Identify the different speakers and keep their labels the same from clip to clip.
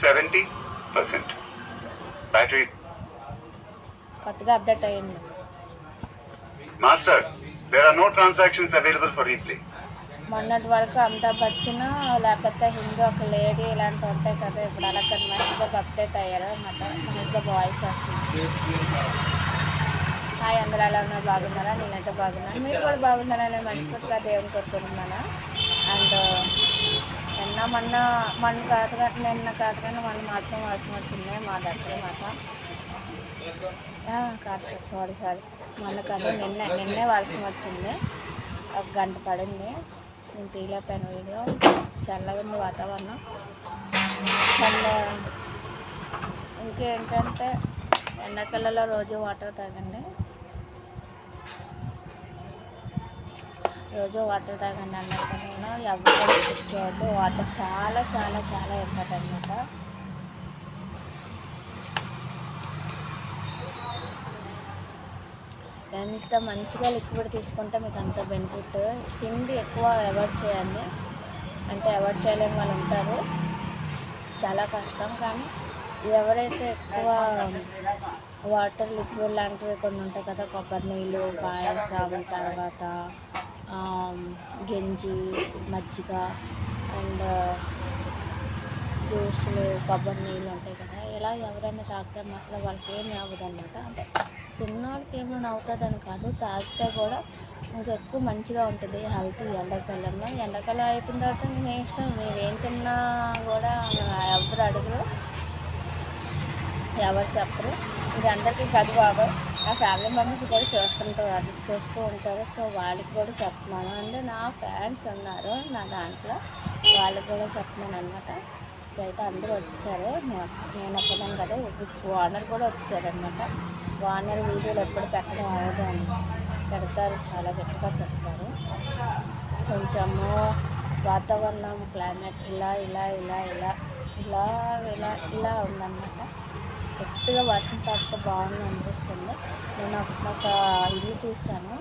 Speaker 1: 70%. Battery.
Speaker 2: కొత్తగా update అయ్యింది.
Speaker 1: Master, there are no transactions available for replay.
Speaker 2: మొన్నటి వరకు అమితాబ్ బచ్చన్ లేకపోతే హిందూ ఒక లేడీ ఇలాంటివి ఉంటాయి కదా, ఇప్పుడు అలా మహేష్ బాబు అప్డేట్ అయ్యారు అన్నమాట. మహేష్ బాబు వాయిస్ వస్తుంది. హాయ్, అందరూ ఎలా ఉన్నారు? బాగున్నారా? నేనైతే బాగున్నాను. మీరు కూడా బాగున్నారని మనస్ఫూర్తిగా దేవుని కోరుకుంటున్నాను. అండ్ మొన్న కాదు కానీ మొన్న మాత్రం వర్షం వచ్చింది మా దగ్గర మాట. కాదు, సారీ మొన్న కాదు, నిన్నే వర్షం వచ్చింది. 1 గంట పడింది. నేను తీయలేకపోయాను వీడియో. చల్లగా ఉంది వాతావరణం. ఇంకేంటంటే ఎండాకాలంలో రోజు వాటర్ తాగండి. అన్నట్టు నేను ఎవరు స్కిప్ చేయొద్దు. వాటర్ చాలా చాలా చాలా ఇంపార్టెంట్ అనమాట. ఎంత మంచిగా లిక్విడ్ తీసుకుంటే మీకు అంత బెనిఫిట్. తిండి ఎక్కువ అవాయిడ్ చేయండి. అంటే అవాయిడ్ చేయలేని వాళ్ళు ఉంటారు, చాలా కష్టం. కానీ ఎవరైతే ఎక్కువ వాటర్ లిక్విడ్ లాంటివి కొన్ని ఉంటాయి కదా, కొబ్బరి నీళ్ళు, పాయసం, తర్వాత గంజి, మజ్జిగ అండ్ జ్యూస్లు, కొబ్బరి నీళ్ళు ఉంటాయి కదా, ఇలా ఎవరైనా తాగితే మాత్రం వాళ్ళకి ఏమి అవ్వదు అనమాట. అంటే తిన్నవాళ్ళకి ఏమైనా అవుతుందని కాదు, తాగితే కూడా ఇంకా ఎక్కువ మంచిగా ఉంటుంది హెల్త్. ఎండాకాలంలో అయిపోయిన తర్వాత మీ ఇష్టం, మీరు ఏం తిన్నా కూడా ఎవరు అడుగురు, ఎవరు చెప్పరు. ఇది అందరికీ చదువు నా ఫ్యామిలీ మెంబర్స్ కూడా చూస్తూ ఉంటారు. సో వాళ్ళకి కూడా చెప్తున్నాను. అంటే నా ఫ్యాన్స్ ఉన్నారు నా దాంట్లో, వాళ్ళకి కూడా చెప్తున్నాను అనమాట. అయితే అందరూ వచ్చేసారు. నేను ఒక్కదాను కదా, ఓనర్ కూడా వచ్చేసారనమాట. ఓనర్ వీడియోలు ఎప్పుడు పెట్టడం అవ్వదు అని పెడతారు, చాలా గట్టిగా పెడతారు. కొంచెము వాతావరణం క్లైమేట్ ఇలా ఉందన్నమాట. గట్టిగా వర్షం పడితే బాగుంది అనిపిస్తుంది. నేను ఒక ఇల్లు చూశాను,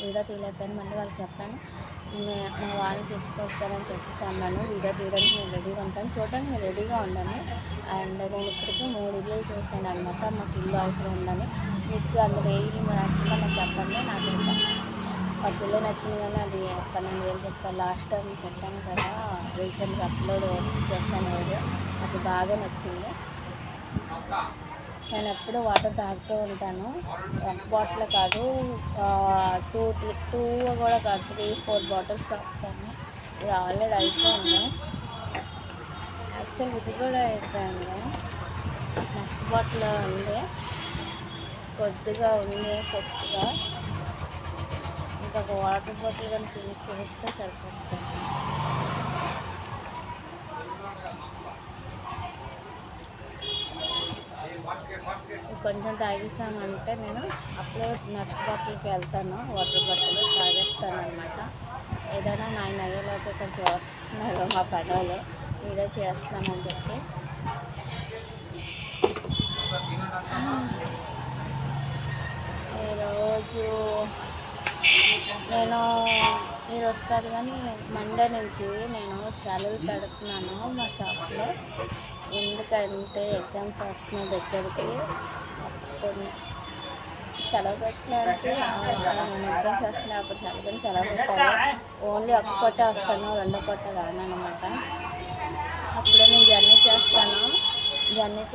Speaker 2: వీడియో తీయలేకపోయాను. మళ్ళీ వాళ్ళు చెప్పాను, మా వాళ్ళని తీసుకొస్తానని చెప్పేసి అన్నాను. వీడియో తీయడానికి నేను రెడీగా ఉంటాను, చూడడానికి నేను రెడీగా ఉన్నాను. అండ్ నేను ఇప్పటికీ 3 ఇల్లు చూశాను అనమాట. మాకు ఇల్లు అవసరం ఉందని. మీకు అందులో ఏ ఇల్లు నచ్చిందో నాకు చెప్పండి. నాకు ఒక ఇల్లు నచ్చింది, కానీ అది 12,000 చెప్తాను. లాస్ట్ టైం పెట్టాను కదా, రీసెంట్గా అప్లోడ్ చేశాను వీడియో, అది బాగా నచ్చింది. నేను ఎప్పుడు వాటర్ తాగుతూ ఉంటాను. 1 బాటిల్ కాదు, 2 కూడా కాదు, 3-4 బాటిల్స్ తాగుతాను. ఇది ఆల్రెడీ అయిపోయింది. యాక్చువల్ ఇది కూడా అయిపోయింది. నెక్స్ట్ బాటిల్ ఉంది, కొద్దిగా ఉంది కొద్దిగా. ఇంకొక వాటర్ బాటిల్ కానీ ఫినిష్ చేస్తే సరిపోతుంది. కొంచెం తాగేసామంటే నేను అప్పుడే నెక్స్ట్ బాటిల్కి వెళ్తాను. వాటర్ బాటిల్ తాగేస్తాను అనమాట. ఏదైనా 9 అయ్యేలోపు కొంచెం వస్తున్నారు మా పడవలు, వీడియో చేస్తానని చెప్పి. ఈరోజు కాదు కానీ మండే నుంచి నేను సెలవులు పెడుతున్నాను మా షాప్లో. ఎందుకంటే ఎగ్జామ్స్ వస్తున్నాయి దగ్గరికి. సెలవు పెట్టడానికి నేను ఎగ్జామ్స్ వస్తున్నాయి, అప్పుడు సెలవు పెట్టాలి. ఓన్లీ 1 పూట వస్తాను, 2 పూట రాను అనమాట. అప్పుడే నేను జర్నీ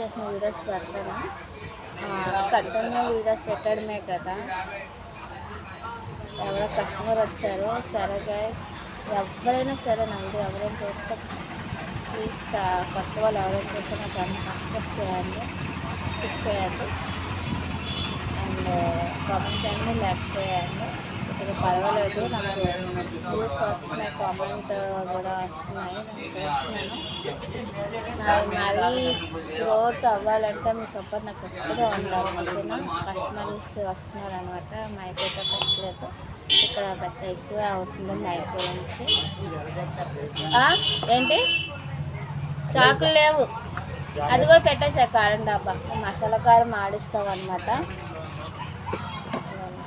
Speaker 2: చేసిన వీడియోస్ పెడతాను. కంటిన్యూ వీడియోస్ పెట్టడమే కదా. ఎవరో కస్టమర్ వచ్చారు. సరే గైస్, ఎవరైనా సరే నా వీడియో ఎవరైనా చూస్తే ప్లీజ్, కొత్త వాళ్ళు ఎవరైనా చూస్తే నా ఛానల్ స్కిప్ చేయండి అండ్ కామెంట్ చేయండి, లైక్ చేయండి. ఇది పర్వాలేదు, నాకు వ్యూస్ వస్తున్నాయి, కామెంట్ కూడా వస్తున్నాయి, నేను చూస్తున్నాను. మరీ గ్రోత్ అవ్వాలంటే మీ సపోర్ట్ నాకు ఎప్పుడూ ఉండాలి. ఓకేనా? కస్టమర్స్ వస్తున్నారు అనమాట. మైక్ అయితే పెట్టలేదు, ఇక్కడ పెద్ద ఇష్యూ అవుతుంది మైక్ గురించి. ఏంటి చాకులు లేవు, అది కూడా పెట్టేసా కారం డబ్బా. మసాలా కారం ఆడిస్తాం అనమాట.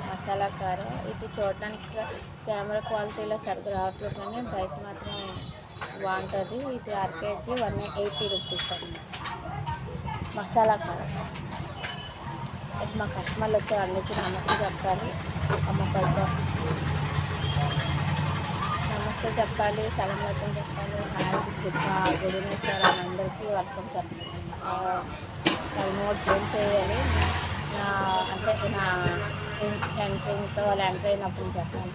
Speaker 2: మసాలా కారం ఇది చూడడానికి కెమెరా క్వాలిటీలో సరిగ్గా రావట్లేదు, కానీ బయట మాత్రం బాగుంటుంది. ఇది 1 kg 180 రూపీస్ అన్నమాట. మసాలా కారం. మా కస్టమర్లు వచ్చే అందరికీ నమస్తే చెప్పాలి. అమ్మకైతే నమస్తే చెప్పాలి, సగం మొత్తం చెప్పాలి. హాయ్ గుడ్ ఈవినింగ్ సార్ అని అందరికీ వెల్కమ్ చెప్పాలి. నోట్స్ ఏం చేయాలి అంటే నా ఎంట్రీతో వాళ్ళు ఎంటర్ అయినప్పుడు చెప్పాలి.